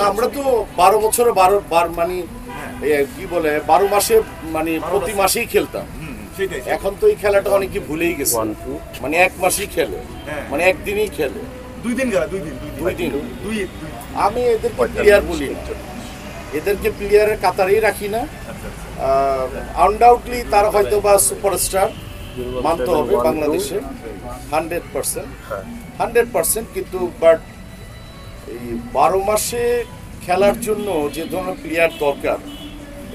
না আমরা তো 12 বছরে 12 মানে কি বলে 12 মাসে মানে প্রতি মাসেই খেলতাম। এখন তো এই খেলাটা অনেকে ভুলেই গেছে, মানে এক মাসই খেলে, মানে একদিনই খেলে, দুই দিন। আমি এদেরকে প্লেয়ার বলি না, এদেরকে প্লেয়ারের কাতারেই রাখি না। আনডাউটলি তারা হয়তো বা সুপারস্টার মানতে হবে বাংলাদেশে 100%, কিন্তু বাট এই 12 মাসে খেলার জন্য যে ধরনের প্লেয়ার দরকার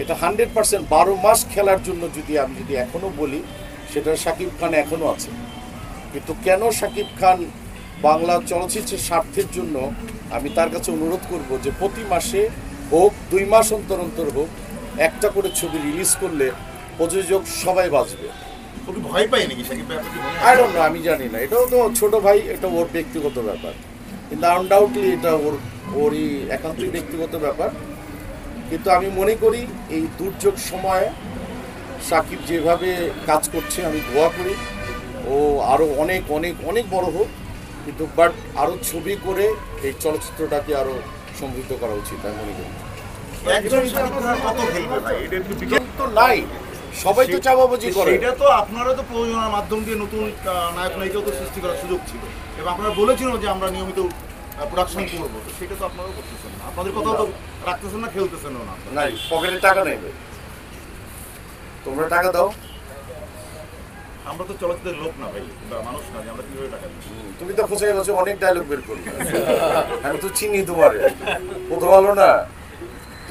এটা 100% 12 মাস খেলার জন্য আমি যদি এখনো বলি সেটা শাকিব খান এখনো আছে। কিন্তু কেন শাকিব খান বাংলা চলচ্চিত্রের স্বার্থের জন্য আমি তার কাছে অনুরোধ করব যে প্রতি মাসে হোক, 2 মাস অন্তর অন্তর হোক, একটা করে ছবি রিলিজ করলে প্রযোজক সবাই বাঁচবে। ভয় পাই নাকি শাকিব ভাই? আই ডোন্ট নো, আমি জানি না, এটাও তো ছোট ভাই, এটা ওর ব্যক্তিগত ব্যাপার, কিন্তু আনডাউটলি এটা ওরই একান্তই ব্যক্তিগত ব্যাপার। কিন্তু আমি মনে করি এই দুর্যোগ সময়ে শাকিব যেভাবে কাজ করছে আমি দোয়া করি ও আরও অনেক অনেক অনেক বড় হোক, কিন্তু বাট আরও ছবি করে এই চলচ্চিত্রটাকে আরও সমৃদ্ধ করা উচিত আমি মনে করি। তো নাই, সবাই তো চাপাবাজি করে। এটা তো আপনারা তো প্রযোজনার মাধ্যম দিয়ে নতুন নায়ক নায়িকাও তো সৃষ্টি করার সুযোগ ছিল এবং আপনারা বলেছিলেন যে আমরা নিয়মিত প্রোডাকশন করবো, তো সেটা তো আপনারাও করতেছেন না, আপনাদের কথাও তো রাখতেছেন না, খেলতেছেন না। নাই, পকেটে টাকা নেবে, তোমরা টাকা দাও। আমরা তো চলচ্চিত্রের লোক না ভাই, বা মানুষ না, আমরা কিভাবে টাকা দিচ্ছি? তুমি তো খুঁজে গেছো অনেক ডায়লগ বের করবে, আমি তো চিনি তোমারে, কত ভালো না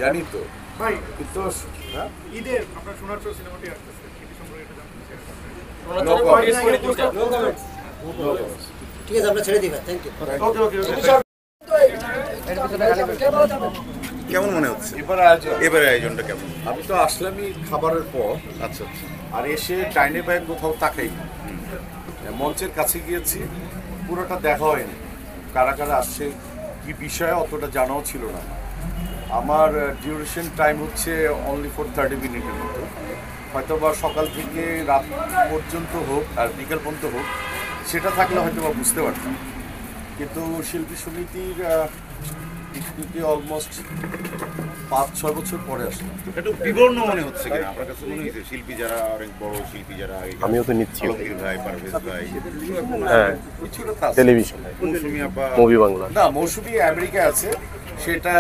জানি তো ভাই। কিন্তু ঈদে আপনার সোনার চোর সিনেমাটি আসতেছে, এটি সম্পর্কে এটা জানতে চাই। ঠিক আছে, আমরা ছেড়ে দিবেন। Thank you. কেমন মনে হচ্ছে এবারে আয়োজনটা কেমন? আমি তো আসলামই খাবারের পর, আচ্ছা, আর এসে ডাইনে বাইরে কোথাও তাকাই না, মঞ্চের কাছে গিয়েছি, পুরোটা দেখা হয়নি, কারা কারা আসছে কি বিষয়ে অতটা জানাও ছিল না। আমার ডিউরেশন টাইম হচ্ছে অনলি ফর 30 মিনিটের মতো, হয়তো বা সকাল থেকে রাত পর্যন্ত হোক আর বিকেল পর্যন্ত হোক, সেটা থাকলে হয়তো বা বুঝতে পারতাম। কিন্তু শিল্পী সমিতির পিকনিকে অলমোস্ট 5-6 বছর পরে আসলাম। একটু বিবর্ণ মনে হচ্ছে কিনা আপনার কাছে? মনে হয়েছে শিল্পী যারা অনেক বড় শিল্পী যারা, আমিও তো নিচ্ছি ভাই, পারভেজ ভাই, হ্যাঁ, টেলিভিশন, মৌসুমী আপা, মুভি বাংলা। না, মৌসুমী আমেরিকা আছে, সেটা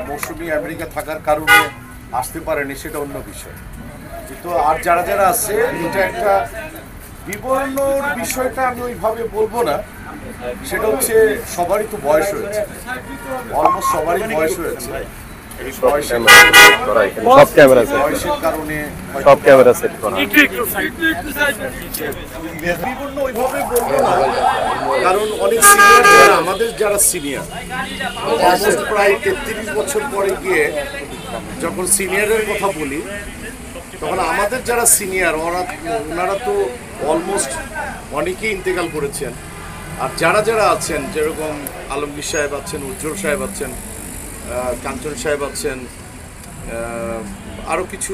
মৌসুমী আমেরিকা থাকার কারণে আসতে পারেনি, সেটা অন্য বিষয়। কিন্তু আর যারা যারা আছে, এটা একটা বিবর্ণর বিষয়টা আমি ওইভাবে বলবো না, সেটা হচ্ছে সবারই তো বয়স হয়েছে, অলমোস্ট সবারই বয়স হয়েছে, বয়সের কারণে সব ক্যামেরা সেট করা। বিবর্ণ ওইভাবে বলবো না, কারণ অনেক সিনিয়র, আমাদের যারা সিনিয়র প্রায় 33 বছর পরে গিয়ে যখন সিনিয়রের কথা বলি, তখন আমাদের যারা সিনিয়র ওনারা তো অলমোস্ট অনেকেই ইন্তেকাল করেছেন। আর যারা যারা আছেন, যেরকম আলমগীর সাহেব আছেন, উজ্জ্বল সাহেব আছেন, কাঞ্চন সাহেব আছেন, আরও কিছু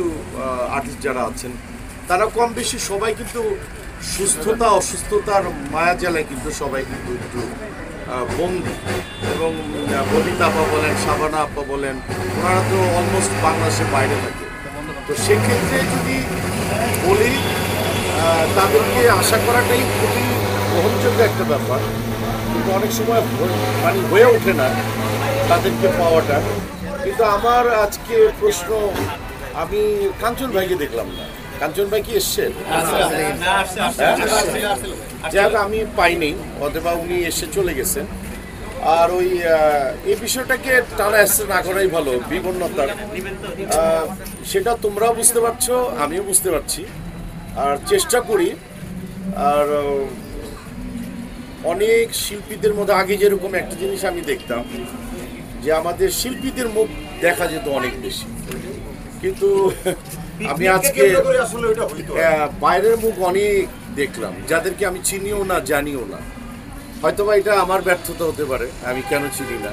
আর্টিস্ট যারা আছেন, তারা কম বেশি সবাই কিন্তু সুস্থতা অসুস্থতার মায়া জ্বালায় কিন্তু সবাই কিন্তু একটু বন্ধু। এবং ববিতা আপা বলেন, শাবানা আপা বলেন, ওনারা তো অলমোস্ট বাংলাদেশের বাইরে থাকে। তো সেক্ষেত্রে যদি বলি, তাদেরকে আশা করাটাই খুবই গ্রহণযোগ্য একটা ব্যাপার, কিন্তু অনেক সময় মানে হয়ে ওঠে না তাদেরকে পাওয়াটা। কিন্তু আমার আজকে প্রশ্ন, আমি কাঞ্চন ভাইকে দেখলাম না, কাঞ্চন ভাই কি এসছেন? যাক, আমি পাইনি, অথবা উনি এসে চলে গেছেন। আর ওই এই বিষয়টাকে টানা আসছে না করাই ভালো, বিবর্ণতার, সেটা তোমরাও বুঝতে পারছো, আমিও বুঝতে পারছি, আর চেষ্টা করি। আর অনেক শিল্পীদের মধ্যে আগে যেরকম একটা জিনিস আমি দেখতাম যে আমাদের শিল্পীদের মুখ দেখা যেত অনেক বেশি, কিন্তু আমি আজকে বাইরের মুখ অনেক দেখলাম, যাদেরকে আমি চিনিও না, জানিও না। হয়তোবা এটা আমার ব্যর্থতা হতে পারে, আমি কেন চিনি না।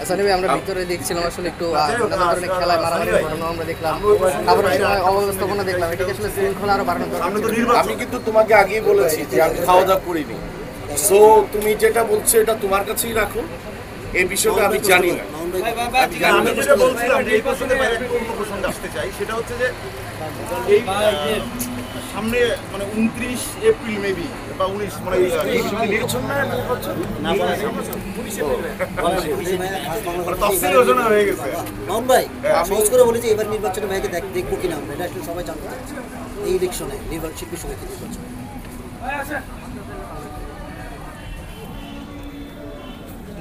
আসলে আমরা ভিতরে দেখছিলাম, আসলে একটু নানা ধরনের খেলায় মারামারি ঘটনা আমরা দেখলাম, খাবারের সময় অব্যবস্থাপনা দেখলাম, এটা আসলে শৃঙ্খলা আরো বাড়ানো দরকার। আমি কিন্তু তোমাকে আগেই বলেছি যে আমি খাওয়া দাওয়া করিনি, সো তুমি যেটা বলছো এটা তোমার কাছেই রাখো। এই বিষয়টা আমি জানি না। আমি যেটা বলছিলাম যে এই প্রসঙ্গে বাইরে একটা অন্য প্রসঙ্গে আসতে চাই, সেটা হচ্ছে যে এই সামনে মানে 29 এপ্রিল মেবি বা 19 মানে নির্বাচন তফসিল ঘোষণা হয়ে গেছে। মামুন ভাই সহজ করে বলি যে এবার নির্বাচনে ভাইকে দেখবো কিনা আমরা, এটা আসলে সবাই জানতে চাচ্ছে এই ইলেকশনে শিল্পী সমিতি নির্বাচন।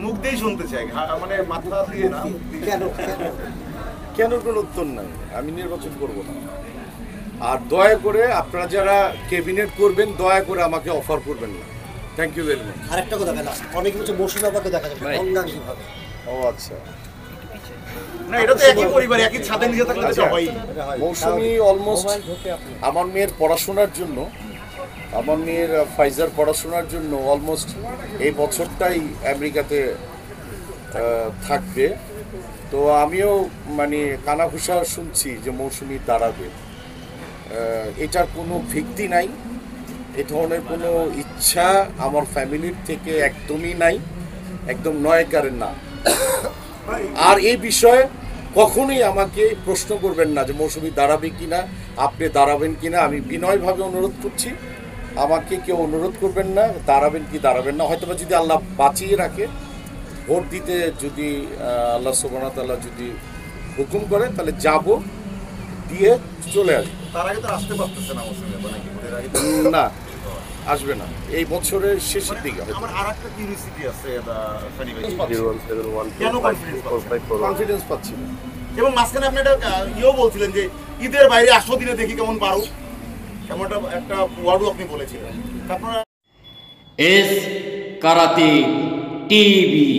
মুখ দিয়েই শুনতে চাই, মানে মাথা দিয়ে না। কেন কেন কোনো উত্তর নাই, আমি নির্বাচন করব না। আর দয়া করে আপনারা যারা ক্যাবিনেট করবেন দয়া করে আমাকে অফার করবেন না। Thank you very much. আরেকটা কথা বেলা অনেক কিছু মৌসুমী আপাকে দেখা যাবে অঙ্গাঙ্গিভাবে। ও আচ্ছা, না এটা তো একই পরিবার, একই ছাদের নিচে থাকলে তো সবাই। মৌসুমি অলমোস্ট আমার মেয়ের পড়াশোনার জন্য, আমার মেয়ের ফাইজার পড়াশোনার জন্য অলমোস্ট এই বছরটাই আমেরিকাতে থাকবে। তো আমিও মানে কানাঘুষা শুনছি যে মৌসুমি দাঁড়াবে। এটার কোনো ভিত্তি নাই, এ ধরনের কোনো ইচ্ছা আমার ফ্যামিলির থেকে একদমই নাই, একদম নয়কারের না। আর এই বিষয়ে কখনোই আমাকে প্রশ্ন করবেন না যে মৌসুমি দাঁড়াবে কিনা, আপনি দাঁড়াবেন কিনা। আমি বিনয়ভাবে অনুরোধ করছি, আমাকে কেউ অনুরোধ করবেন না দাঁড়াবেন কি দাঁড়াবেন না। হয়তোবা যদি আল্লাহ বাঁচিয়ে রাখে, ভোট দিতে যদি আল্লাহ সুবহানাহু ওয়া তাআলা যদি হুকুম করে, তাহলে যাব, দিয়ে চলে আসবো। তার আগে তো আসতে পারতেছে না মৌসুমি আপা নাকি? ভোটের আগে না, আসবে না, এই বছরের শেষের দিকে হবে। আমার আরেকটা কিউরিওসিটি আছে সানি ভাই, 01714 কেন confidence পাচ্ছেন? কনফিডেন্স পাচ্ছি না। এবং মাঝখানে আপনি একটা ইয়েও বলছিলেন যে ঈদের বাইরে 8 দিনে দেখি কেমন পারো, কেমন একটা ওয়ার্ডও আপনি বলেছিলেন। আপনারা এস কারাতে টিভি।